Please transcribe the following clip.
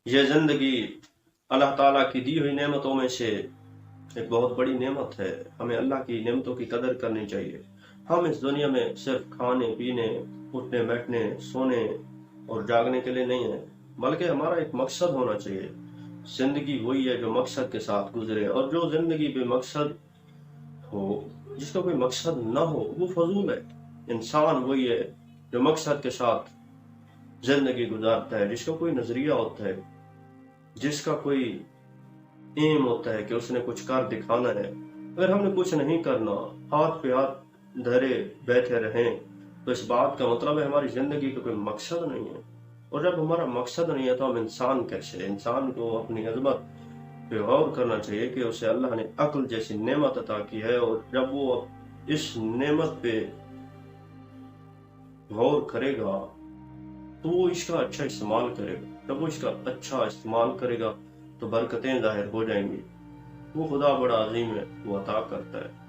یہ زندگی اللہ تعالیٰ کی دی ہوئی نعمتوں میں سے ایک بہت بڑی نعمت ہے۔ ہمیں اللہ کی نعمتوں کی قدر کرنی چاہیے۔ ہم اس دنیا میں صرف کھانے پینے، اٹھنے بیٹھنے، سونے اور جاگنے کے لیے نہیں ہیں، بلکہ ہمارا ایک مقصد ہونا چاہیے۔ زندگی وہی ہے جو مقصد کے ساتھ گزرے، اور جو زندگی بے مقصد ہو، جس کا کوئی مقصد نہ ہو، وہ فضول ہے۔ انسان وہی ہے جو مقصد کے ساتھ زندگی گزارتا ہے، جس کا کوئی نظریہ ہوتا ہے، جس کا کوئی ایم ہوتا ہے کہ اس نے کچھ کر دکھانا ہے۔ اگر ہم نے کچھ نہیں کرنا، ہاتھ پہ ہاتھ دھرے بیٹھے رہیں، تو اس بات کا مطلب ہے ہماری زندگی کا کوئی مقصد نہیں ہے۔ اور جب ہمارا مقصد نہیں ہے تو ہم انسان کیسے؟ انسان کو اپنی عظمت پہ غور کرنا چاہیے کہ اسے اللہ نے عقل جیسی نعمت عطا کی ہے، اور جب وہ اس نعمت پہ غور کرے گا تو وہ اس کا اچھا استعمال کرے گا۔ جب وہ اس کا اچھا استعمال کرے گا تو برکتیں ظاہر ہو جائیں گی۔ وہ خدا بڑا عظیم ہے، وہ عطا کرتا ہے۔